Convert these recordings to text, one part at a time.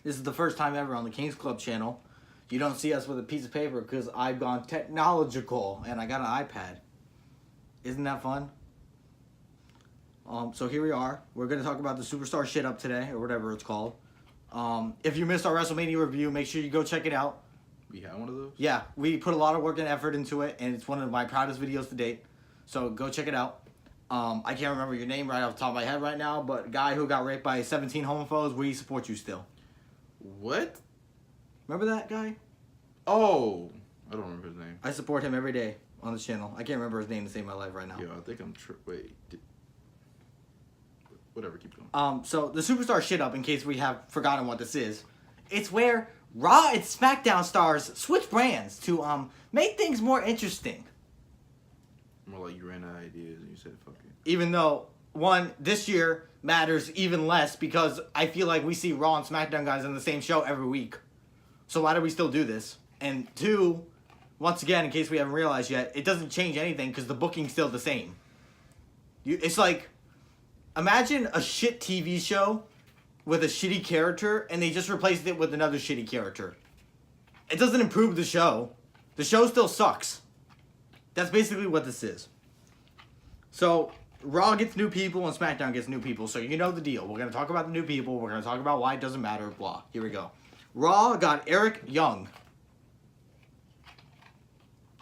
This is the first time ever on the Kings Club channel. You don't see us with a piece of paper because I've gone technological and I got an iPad. Isn't that fun? So here we are. We're going to talk about the Superstar Shitup today, or whatever it's called. If you missed our WrestleMania review, make sure you go check it out. We had one of those? Yeah, we put a lot of work and effort into it, and it's one of my proudest videos to date. So go check it out. I can't remember your name right off the top of my head right now, but guy who got raped by 17 homophobes, we support you still. What? Remember that guy? Oh, I don't remember his name. I support him every day on this channel. I can't remember his name to save my life right now. Yo, I think I'm wait. Whatever, keep going. So the Superstar Shitup, in case we have forgotten what this is, it's where Raw and SmackDown stars switch brands to make things more interesting. More like you ran out of ideas and you said fuck it. Even though, one, this year matters even less because I feel like we see Raw and SmackDown guys on the same show every week. So why do we still do this? And two, once again, in case we haven't realized yet, it doesn't change anything because the booking's still the same. It's like, imagine a shit TV show with a shitty character and they just replaced it with another shitty character. It doesn't improve the show. The show still sucks. That's basically what this is. So, Raw gets new people and SmackDown gets new people, so you know the deal. We're going to talk about the new people. We're going to talk about why it doesn't matter, blah. Here we go. Raw got Eric Young.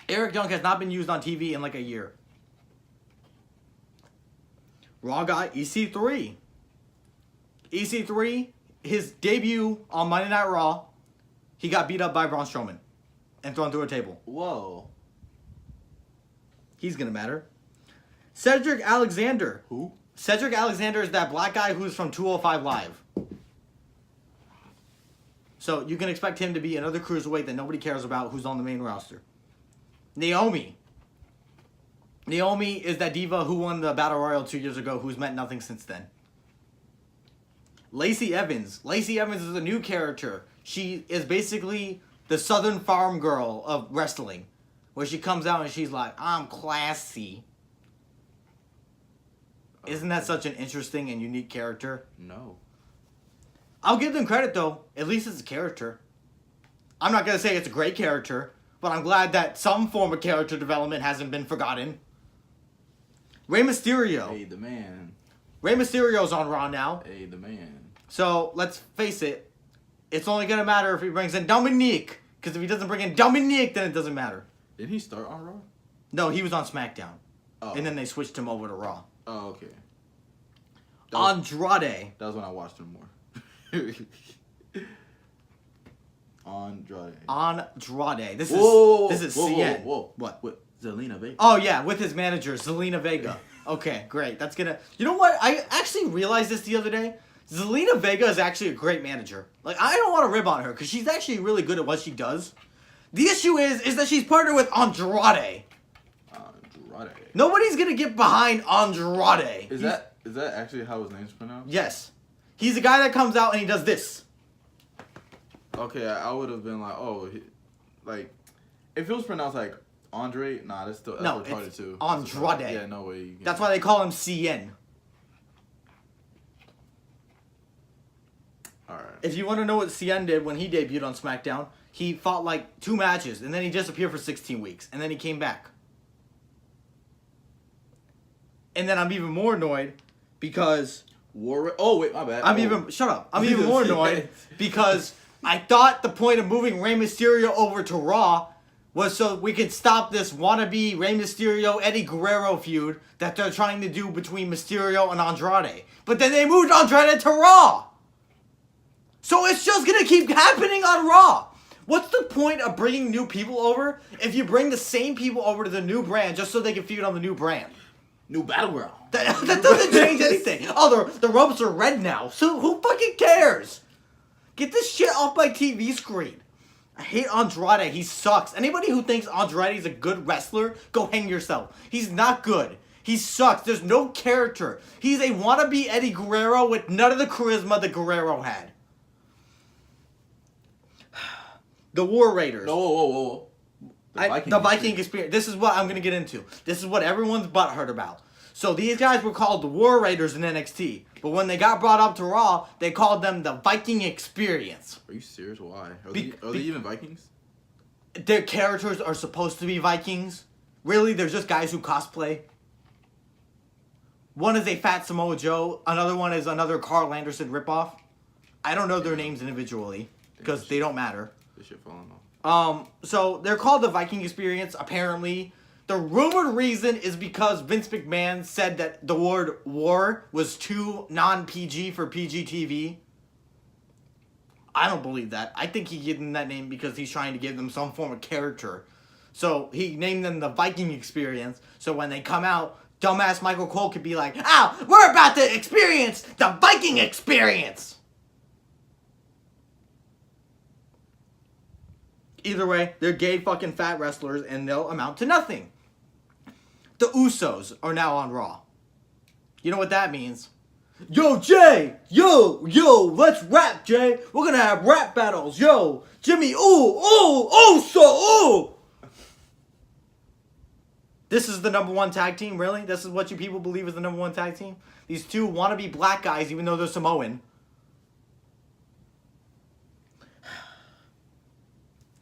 Eric Young has not been used on TV in like a year. Raw got EC3. EC3, his debut on Monday Night Raw, he got beat up by Braun Strowman and thrown through a table. Whoa. He's going to matter. Cedric Alexander. Who? Cedric Alexander is that black guy who's from 205 Live. So you can expect him to be another cruiserweight that nobody cares about who's on the main roster. Naomi. Naomi is that diva who won the Battle Royal 2 years ago who's meant nothing since then. Lacey Evans. Lacey Evans is a new character. She is basically the Southern farm girl of wrestling. Where she comes out and she's like, I'm classy. Isn't that such an interesting and unique character? No. I'll give them credit, though. At least it's a character. I'm not going to say it's a great character, but I'm glad that some form of character development hasn't been forgotten. Rey Mysterio. Hey, the man. Rey Mysterio's on Raw now. Hey, the man. So, let's face it. It's only going to matter if he brings in Dominique. Because if he doesn't bring in Dominique, then it doesn't matter. Did he start on Raw? No, he was on SmackDown. Oh. And then they switched him over to Raw. Oh, okay. Andrade. That was when I watched him more. Andrade. This is CN. Whoa. What? With Zelina Vega. Oh, yeah, with his manager, Zelina Vega. Okay, great. That's gonna... You know what? I actually realized this the other day. Zelina Vega is actually a great manager. Like, I don't want to rib on her, because she's actually really good at what she does. The issue is that she's partnered with Andrade. Andrade. Nobody's gonna get behind Andrade. Is that actually how his name's pronounced? Yes. He's the guy that comes out and he does this. Okay, I would have been like, oh, like, if it was pronounced like Andre, nah, that's retarded it's too. Andrade. Yeah, no way. You can. That's why they call him CN. Alright. If you want to know what CN did when he debuted on SmackDown, he fought like 2 matches, and then he disappeared for 16 weeks, and then he came back. And then I'm even more annoyed because... Oh, wait, my bad. Shut up. I'm even more annoyed because I thought the point of moving Rey Mysterio over to Raw was so we could stop this wannabe Rey Mysterio Eddie Guerrero feud that they're trying to do between Mysterio and Andrade. But then they moved Andrade to Raw. So it's just going to keep happening on Raw. What's the point of bringing new people over if you bring the same people over to the new brand just so they can feud on the new brand? New Battleground. That doesn't change anything. Oh, the ropes are red now. So who fucking cares? Get this shit off my TV screen. I hate Andrade. He sucks. Anybody who thinks Andrade is a good wrestler, go hang yourself. He's not good. He sucks. There's no character. He's a wannabe Eddie Guerrero with none of the charisma that Guerrero had. The War Raiders. Whoa. The Viking experience. This is what I'm going to get into. This is what everyone's butthurt about. So these guys were called the War Raiders in NXT. But when they got brought up to Raw, they called them the Viking Experience. Are you serious? Why? Are they even Vikings? Their characters are supposed to be Vikings. Really, they're just guys who cosplay. One is a Fat Samoa Joe. Another one is another Carl Anderson ripoff. I don't know their names individually because they don't matter. This shit falling off. So they're called the Viking Experience. Apparently, the rumored reason is because Vince McMahon said that the word war was too non-PG for PG TV. I don't believe that. I think he gave them that name because he's trying to give them some form of character. So he named them the Viking Experience. So when they come out, dumbass Michael Cole could be like, "Ah, we're about to experience the Viking Experience." Either way, they're gay fucking fat wrestlers and they'll amount to nothing. The Usos are now on Raw. You know what that means? Yo, Jay! Yo, let's rap, Jay! We're gonna have rap battles, yo! Jimmy, ooh! This is the number one tag team, really? This is what you people believe is the number one tag team? These two wannabe black guys, even though they're Samoan.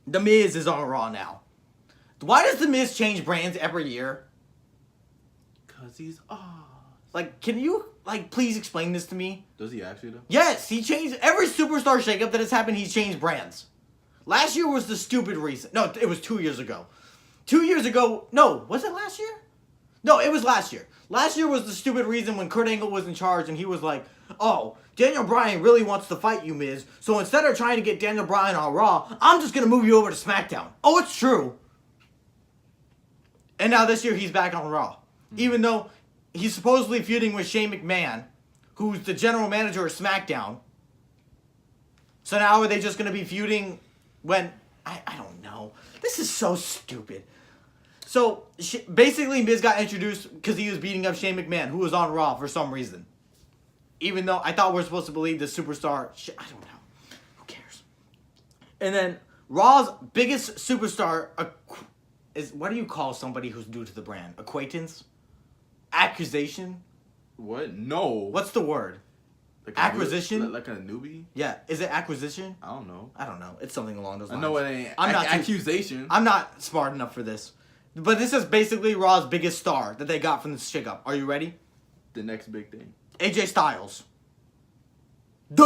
The Miz is on Raw now. Why does The Miz change brands every year? Because he's Like, can you, please explain this to me? Does he actually, though? Yes, he changed. Every superstar shakeup that has happened, he's changed brands. Last year was the stupid reason. No, it was 2 years ago. 2 years ago. No, was it last year? No, it was last year. Last year was the stupid reason when Kurt Angle was in charge and he was like, "Oh, Daniel Bryan really wants to fight you, Miz. So instead of trying to get Daniel Bryan on Raw, I'm just going to move you over to SmackDown." Oh, it's true. And now this year he's back on Raw. Even though he's supposedly feuding with Shane McMahon, who's the general manager of SmackDown. So now are they just going to be feuding when... I don't know. This is so stupid. So, basically, Miz got introduced because he was beating up Shane McMahon, who was on Raw for some reason. Even though I thought we were supposed to believe the superstar... I don't know. Who cares? And then, Raw's biggest superstar is... What do you call somebody who's new to the brand? Acquaintance? Accusation? What? No. What's the word? Like acquisition? Like a newbie? Yeah. Is it acquisition? I don't know. I don't know. It's something along those lines. I know it ain't. I'm not accusation. I'm not smart enough for this. But this is basically Raw's biggest star that they got from this shakeup. Are you ready? The next big thing. AJ Styles. I'm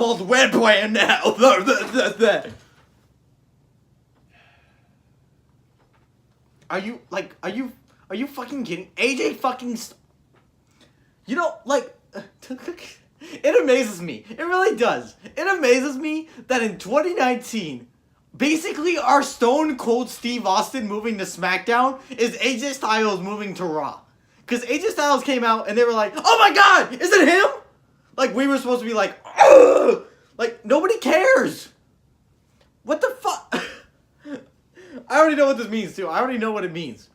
on the red plan now. Are you fucking kidding? AJ fucking... You know, it amazes me. It really does. It amazes me that in 2019, basically our Stone Cold Steve Austin moving to SmackDown is AJ Styles moving to Raw. Because AJ Styles came out and they were like, "Oh my god, is it him?" Like, we were supposed to be like, "Ugh!" Like, nobody cares. What the fuck? I already know what this means, too. I already know what it means.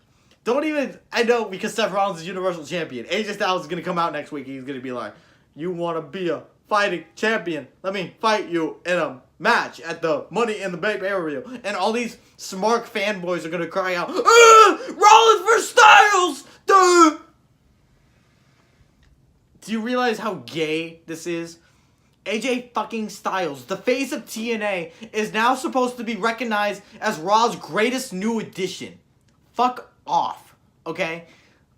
I know because Seth Rollins is Universal Champion. AJ Styles is going to come out next week and he's going to be like, "You want to be a fighting champion? Let me fight you in a match at the Money in the Bank pay-per-view." And all these smart fanboys are going to cry out, "Rollins versus Styles!" Duh! Do you realize how gay this is? AJ fucking Styles, the face of TNA, is now supposed to be recognized as Raw's greatest new addition. Fuck off, okay?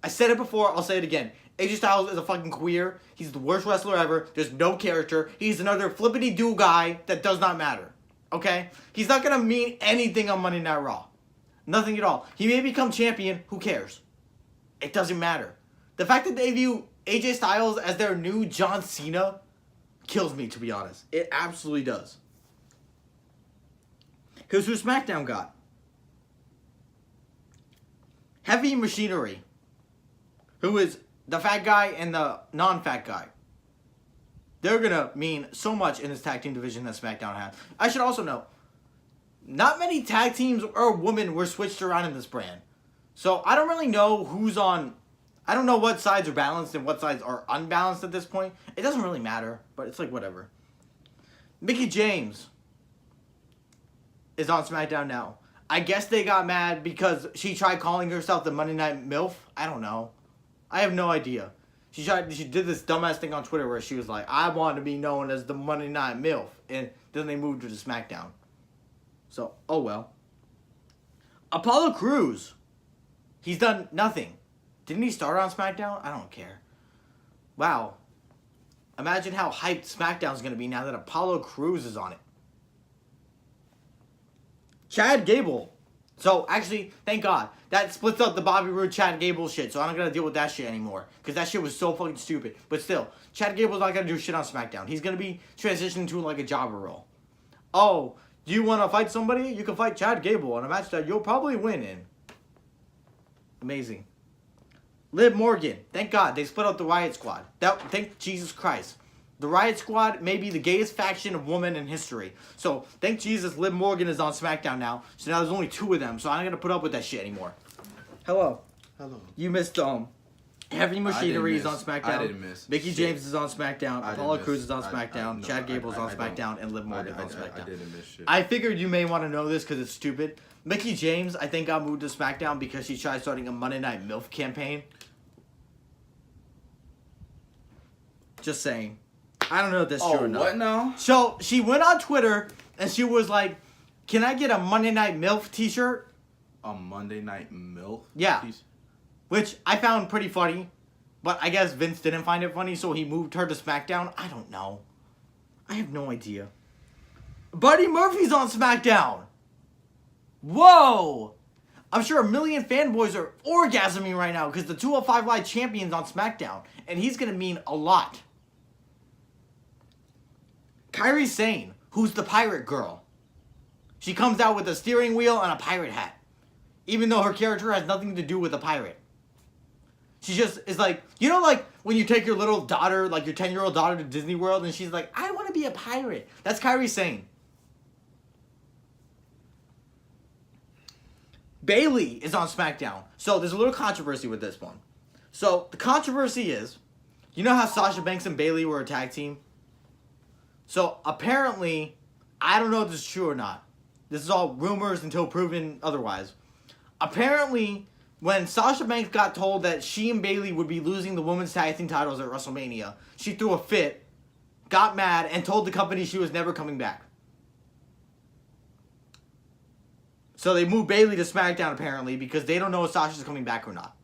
I said it before, I'll say it again. AJ Styles is a fucking queer. He's the worst wrestler ever. There's no character. He's another flippity-doo guy that does not matter, okay? He's not gonna mean anything on Monday Night Raw. Nothing at all. He may become champion. Who cares? It doesn't matter. The fact that they view AJ Styles as their new John Cena kills me, to be honest. It absolutely does. Here's who SmackDown got. Heavy Machinery, who is the fat guy and the non-fat guy. They're going to mean so much in this tag team division that SmackDown has. I should also know, not many tag teams or women were switched around in this brand. So I don't really know who's on... I don't know what sides are balanced and what sides are unbalanced at this point. It doesn't really matter, but it's like whatever. Mickie James is on SmackDown now. I guess they got mad because she tried calling herself the Monday Night MILF. I don't know. I have no idea. She did this dumbass thing on Twitter where she was like, I want to be known as the Monday Night MILF. And then they moved her to SmackDown. So, oh well. Apollo Crews. He's done nothing. Didn't he start on SmackDown? I don't care. Wow. Imagine how hyped SmackDown's going to be now that Apollo Crews is on it. Chad Gable. So, actually, thank God. That splits up the Bobby Roode, Chad Gable shit. So, I'm not going to deal with that shit anymore. Because that shit was so fucking stupid. But still, Chad Gable's not going to do shit on SmackDown. He's going to be transitioning to like a jobber role. Oh, do you want to fight somebody? You can fight Chad Gable in a match that you'll probably win in. Amazing. Liv Morgan. Thank God. They split up the Riot Squad. Thank Jesus Christ. The Riot Squad may be the gayest faction of women in history. So, thank Jesus Liv Morgan is on SmackDown now. So now there's only 2 of them. So I'm not going to put up with that shit anymore. Hello. Hello. You missed Heavy Machinery is on SmackDown. I didn't miss. Mickey James is on SmackDown. Apollo Crews is on SmackDown. No, Chad Gable's on SmackDown. And Liv Morgan's on SmackDown. I didn't miss shit. I figured you may want to know this because it's stupid. Mickey James, I think, got moved to SmackDown because she tried starting a Monday Night MILF campaign. Just saying. I don't know if that's true or not. What now? So, she went on Twitter and she was like, can I get a Monday Night MILF t-shirt? A Monday Night MILF? Yeah. Which I found pretty funny. But I guess Vince didn't find it funny, so he moved her to SmackDown. I don't know. I have no idea. Buddy Murphy's on SmackDown. Whoa! I'm sure a million fanboys are orgasming right now because the 205 Live champion's on SmackDown. And he's going to mean a lot. Kairi Sane, who's the pirate girl. She comes out with a steering wheel and a pirate hat. Even though her character has nothing to do with a pirate. She just is like, you know, like when you take your little daughter, like your 10-year-old daughter to Disney World and she's like, I want to be a pirate. That's Kairi Sane. Bayley is on SmackDown. So there's a little controversy with this one. So the controversy is, you know how Sasha Banks and Bayley were a tag team? So apparently, I don't know if this is true or not. This is all rumors until proven otherwise. Apparently, when Sasha Banks got told that she and Bayley would be losing the women's tag team titles at WrestleMania, she threw a fit, got mad, and told the company she was never coming back. So they moved Bayley to SmackDown apparently because they don't know if Sasha's coming back or not.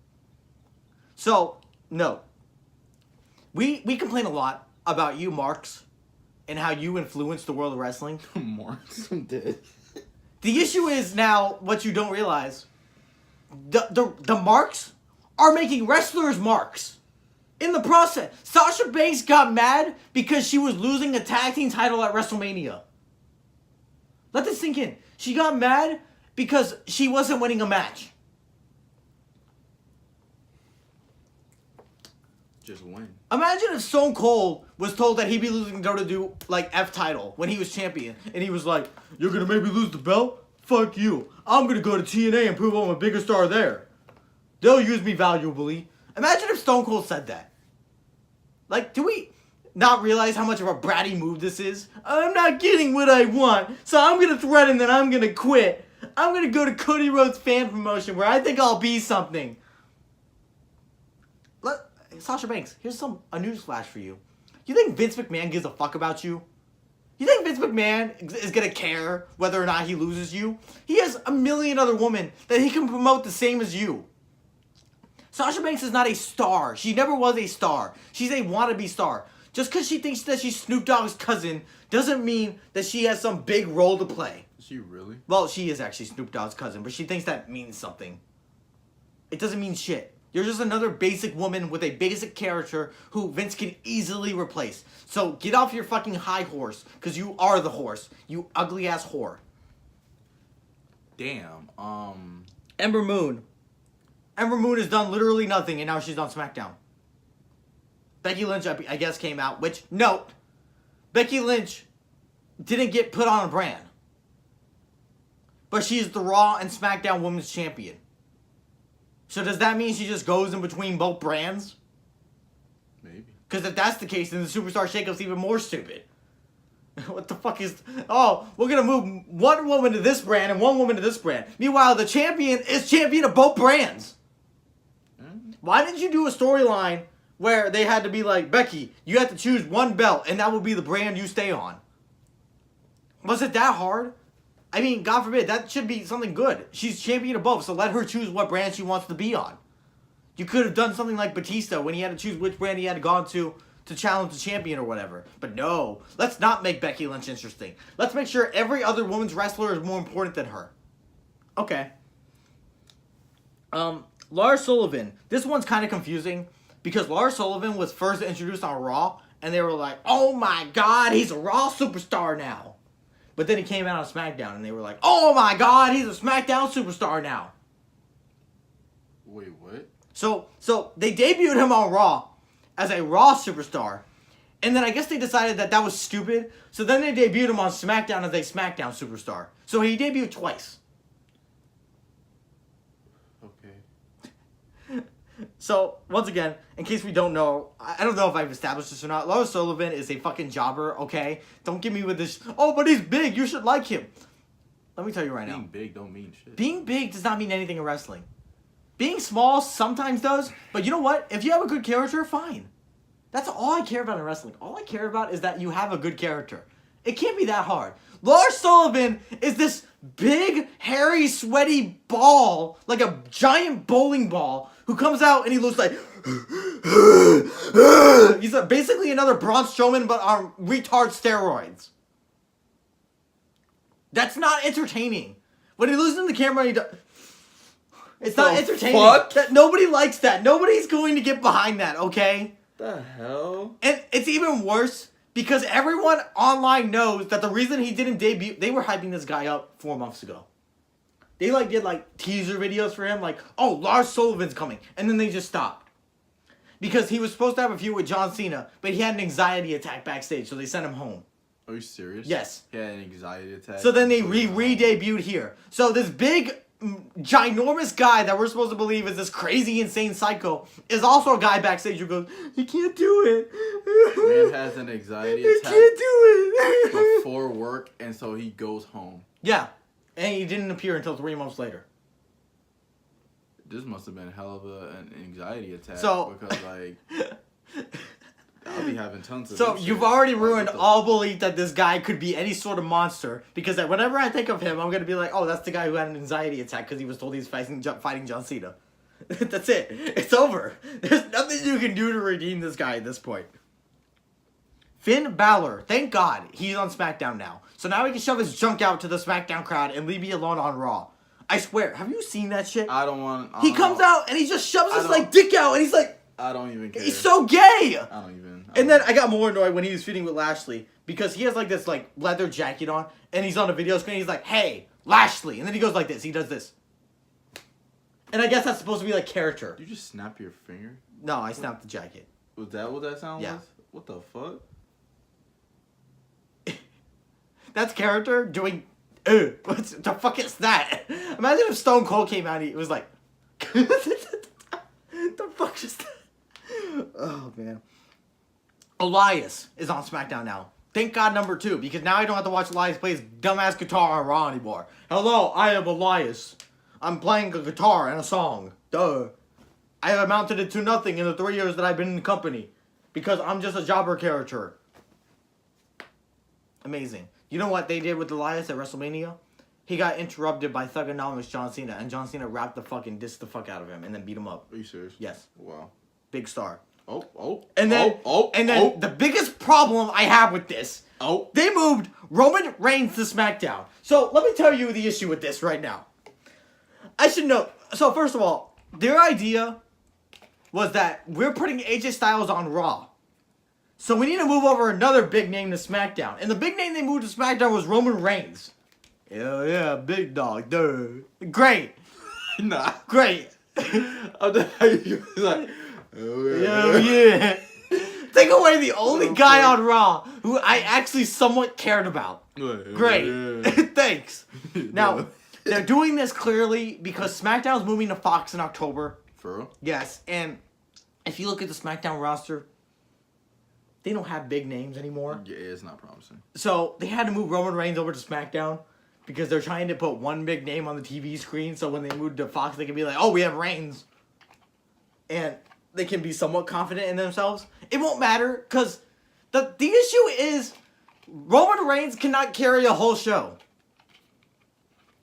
So, no. We complain a lot about you, Marks, and how you influence the world of wrestling. Marks, I'm dead. The issue is now, what you don't realize, the marks are making wrestlers marks. In the process, Sasha Banks got mad because she was losing a tag team title at WrestleMania. Let this sink in. She got mad because she wasn't winning a match. Just win. Imagine if Stone Cold was told that he'd be losing the WWE like F title when he was champion, and he was like, "You're gonna make me lose the belt? Fuck you! I'm gonna go to TNA and prove I'm a bigger star there. They'll use me valuably." Imagine if Stone Cold said that. Like, do we not realize how much of a bratty move this is? I'm not getting what I want, so I'm gonna threaten that I'm gonna quit. I'm gonna go to Cody Rhodes fan promotion where I think I'll be something. Sasha Banks, here's a newsflash for you. You think Vince McMahon gives a fuck about you? You think Vince McMahon is gonna care whether or not he loses you? He has a million other women that he can promote the same as you. Sasha Banks is not a star. She never was a star. She's a wannabe star. Just because she thinks that she's Snoop Dogg's cousin doesn't mean that she has some big role to play. Is she really? Well, she is actually Snoop Dogg's cousin, but she thinks that means something. It doesn't mean shit. You're just another basic woman with a basic character who Vince can easily replace. So get off your fucking high horse, because you are the horse. You ugly ass whore. Damn. Ember Moon. Ember Moon has done literally nothing, and now she's on SmackDown. Becky Lynch, I guess, came out, which, note, Becky Lynch didn't get put on a brand. But she's the Raw and SmackDown Women's Champion. So does that mean she just goes in between both brands? Maybe. Because if that's the case, then the Superstar Shakeup's even more stupid. What the fuck is... Oh, we're going to move one woman to this brand and one woman to this brand. Meanwhile, the champion is champion of both brands. Why didn't you do a storyline where they had to be like, Becky, you have to choose one belt, and that will be the brand you stay on. Was it that hard? I mean, God forbid, that should be something good. She's champion of both, so let her choose what brand she wants to be on. You could have done something like Batista when he had to choose which brand he had gone to challenge the champion or whatever. But no, let's not make Becky Lynch interesting. Let's make sure every other women's wrestler is more important than her. Okay. Lars Sullivan. This one's kind of confusing because Lars Sullivan was first introduced on Raw, and they were like, oh my God, he's a Raw superstar now. But then he came out on SmackDown, and they were like, oh my God, he's a SmackDown superstar now. Wait, what? So they debuted him on Raw as a Raw superstar, and then I guess they decided that was stupid, so then they debuted him on SmackDown as a SmackDown superstar. So he debuted twice. Okay. So, once again, in case we don't know, I don't know if I've established this or not, Lars Sullivan is a fucking jobber, okay? Don't get me with this, oh, but he's big, you should like him. Let me tell you right now. Being big don't mean shit. Being big does not mean anything in wrestling. Being small sometimes does, but you know what? If you have a good character, fine. That's all I care about in wrestling. All I care about is that you have a good character. It can't be that hard. Lars Sullivan is this big, hairy, sweaty ball, like a giant bowling ball, who comes out and he looks like... He's basically another Braun Strowman, but on retard steroids. That's not entertaining. When he loses in the camera, he does... It's not entertaining. Nobody likes that. Nobody's going to get behind that, okay? The hell? And it's even worse because everyone online knows that the reason he didn't debut, they were hyping this guy up 4 months ago. They did teaser videos for him, like, oh, Lars Sullivan's coming. And then they just stopped. Because he was supposed to have a feud with John Cena, but he had an anxiety attack backstage, so they sent him home. Are you serious? Yes. He had an anxiety attack. So then they re-debuted here. So this big... ginormous guy that we're supposed to believe is this crazy, insane psycho is also a guy backstage who goes, he can't do it. Man has an anxiety he attack. can't do it. Before work, and so he goes home. Yeah. And he didn't appear until 3 months later. This must have been a hell of an anxiety attack. So, because, I'll be having tons of So, you've already ruined all belief that this guy could be any sort of monster. Because whenever I think of him, I'm going to be like, oh, that's the guy who had an anxiety attack because he was told he's fighting John Cena. That's it. It's over. There's nothing you can do to redeem this guy at this point. Finn Balor, thank God, he's on SmackDown now. So now he can shove his junk out to the SmackDown crowd and leave me alone on Raw. I swear, have you seen that shit? I don't want... He comes out and he just shoves his dick out and he's like... I don't even care. He's so gay! I don't even... And then I got more annoyed when he was feuding with Lashley because he has this leather jacket on and he's on a video screen and he's like, hey, Lashley. And then he goes like this. He does this. And I guess that's supposed to be character. Did you just snap your finger? No, I snapped the jacket. Was that what that sound was? What the fuck? That's character doing... what the fuck is that? Imagine if Stone Cold came out and he was like... the fuck is that? Oh, man. Elias is on SmackDown now. Thank God number 2, because now I don't have to watch Elias play his dumbass guitar on Raw anymore. Hello, I am Elias. I'm playing a guitar and a song. Duh. I have amounted to nothing in the 3 years that I've been in the company. Because I'm just a jobber character. Amazing. You know what they did with Elias at WrestleMania? He got interrupted by Thuganomics John Cena, and John Cena rapped dissed the fuck out of him, and then beat him up. Are you serious? Yes. Wow. Big star. And then the biggest problem I have with this, they moved Roman Reigns to SmackDown. So let me tell you the issue with this right now. I should know. So first of all, their idea was that we're putting AJ Styles on Raw. So we need to move over another big name to SmackDown. And the big name they moved to SmackDown was Roman Reigns. Hell yeah, big dog, duh. Great. Nah. Great. Like, oh yeah. Take away the only guy on Raw who I actually somewhat cared about. Great. Thanks. Now, they're doing this clearly because SmackDown's moving to Fox in October. For real? Yes, and if you look at the SmackDown roster, they don't have big names anymore. Yeah, it's not promising. So they had to move Roman Reigns over to SmackDown because they're trying to put one big name on the TV screen so when they move to Fox, they can be like, oh, we have Reigns. And they can be somewhat confident in themselves. It won't matter because the issue is Roman Reigns cannot carry a whole show.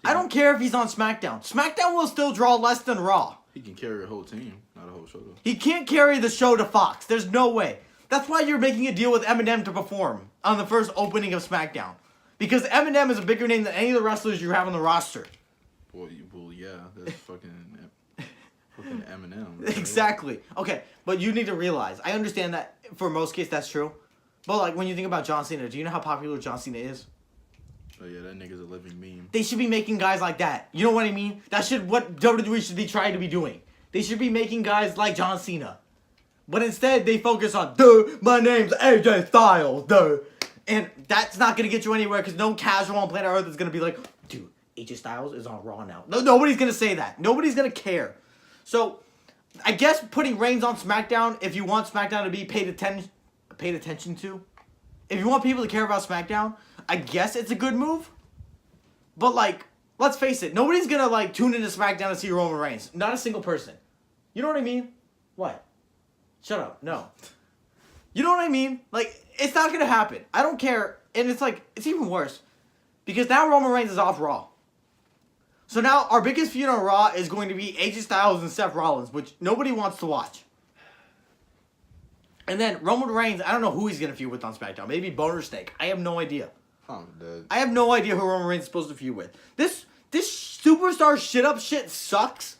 I don't care if he's on SmackDown. SmackDown will still draw less than Raw. He can carry a whole team, not a whole show though. He can't carry the show to Fox. There's no way. That's why you're making a deal with Eminem to perform on the first opening of SmackDown. Because Eminem is a bigger name than any of the wrestlers you have on the roster. Well, yeah, that's fucking Eminem. Right? Exactly. Okay, but you need to realize, I understand that for most cases that's true. But like when you think about John Cena, do you know how popular John Cena is? Oh yeah, that nigga's a living meme. They should be making guys like that. You know what I mean? What WWE should be trying to be doing. They should be making guys like John Cena. But instead, they focus on, my name's AJ Styles, And that's not going to get you anywhere because no casual on planet Earth is going to be like, dude, AJ Styles is on Raw now. No, nobody's going to say that. Nobody's going to care. So, I guess putting Reigns on SmackDown, if you want SmackDown to be paid attention to, if you want people to care about SmackDown, I guess it's a good move. But, like, let's face it, nobody's going to, like, tune into SmackDown to see Roman Reigns. Not a single person. You know what I mean? What? Shut up. No. You know what I mean? Like, it's not going to happen. I don't care. And it's like, it's even worse. Because now Roman Reigns is off Raw. So now our biggest feud on Raw is going to be AJ Styles and Seth Rollins, which nobody wants to watch. And then Roman Reigns, I don't know who he's going to feud with on SmackDown. Maybe Boner Snake. I have no idea. I'm dead. I have no idea who Roman Reigns is supposed to feud with. This superstar shit sucks.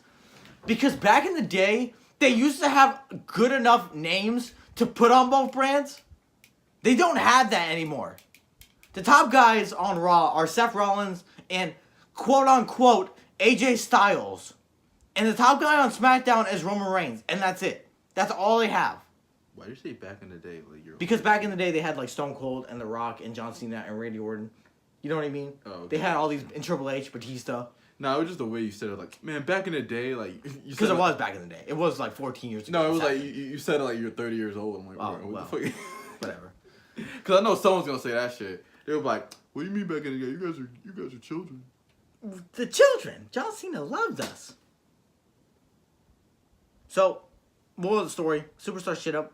Because back in the day, they used to have good enough names to put on both brands. They don't have that anymore. The top guys on Raw are Seth Rollins and quote-unquote AJ Styles. And the top guy on SmackDown is Roman Reigns. And that's it. That's all they have. Why do you say back in the day? Because back in the day, they had like Stone Cold and The Rock and John Cena and Randy Orton. You know what I mean? Oh, okay. They had all these, and Triple H, Batista. No, it was just the way you said it. Like, man, back in the day, like... Because it was back in the day. It was like 14 years ago. No, it was like, you said it like you're 30 years old. I'm like, what the fuck? Whatever. Because I know someone's going to say that shit. They were like, what do you mean back in the day? You guys are children. The children. John Cena loves us. So, moral of the story, Superstar Shitup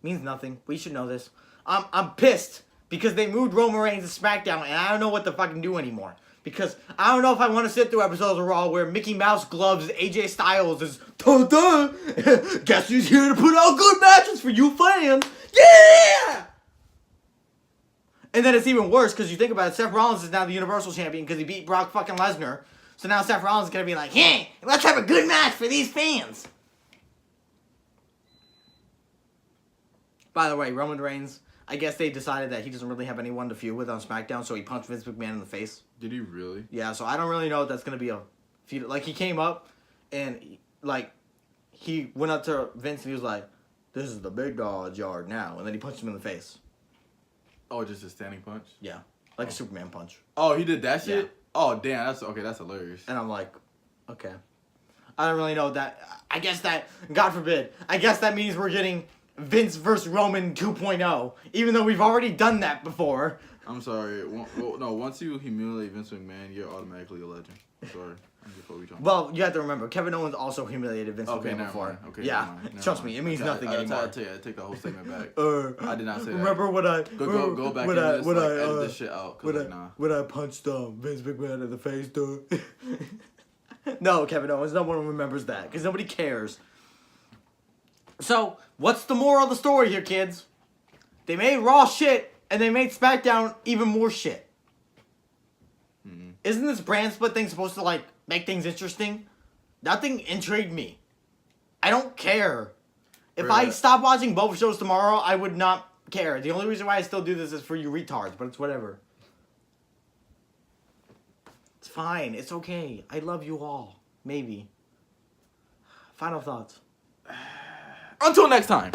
means nothing. We should know this. I'm pissed because they moved Roman Reigns to SmackDown and I don't know what to fucking do anymore. Because I don't know if I want to sit through episodes of Raw where Mickey Mouse gloves AJ Styles is guess who's here to put out good matches for you fans? Yeah! And then it's even worse because you think about it, Seth Rollins is now the Universal Champion because he beat Brock fucking Lesnar. So now Seth Rollins is going to be like, hey, let's have a good match for these fans. By the way, Roman Reigns, I guess they decided that he doesn't really have anyone to feud with on SmackDown, so he punched Vince McMahon in the face. Did he really? Yeah, so I don't really know if that's going to be a feud. Like, he came up, and, like, he went up to Vince, and he was like, this is the big dog's yard now. And then he punched him in the face. Oh, just a standing punch? Yeah, like a Superman punch. Oh, he did that shit? Yeah. Oh, damn, that's hilarious. And I'm like, okay. I don't really know that. I guess that, God forbid, I guess that means we're getting Vince versus Roman 2.0, even though we've already done that before. I'm sorry. No, once you humiliate Vince McMahon, you're automatically a legend. I'm sorry. Well, you have to remember, Kevin Owens also humiliated Vince McMahon before. Mind. Okay, yeah, trust me, it means nothing anymore. I take the whole statement back. I did not say that. Remember when I go back and just edit this shit out. When I punched Vince McMahon in the face, dude. No, Kevin Owens, no one remembers that because nobody cares. So, what's the moral of the story here, kids? They made Raw shit, and they made SmackDown even more shit. Mm-hmm. Isn't this brand split thing supposed to, like, make things interesting? Nothing intrigued me. I don't care. If I stopped watching both shows tomorrow, I would not care. The only reason why I still do this is for you retards, but it's whatever. It's fine. It's okay. I love you all. Maybe. Final thoughts. Until next time.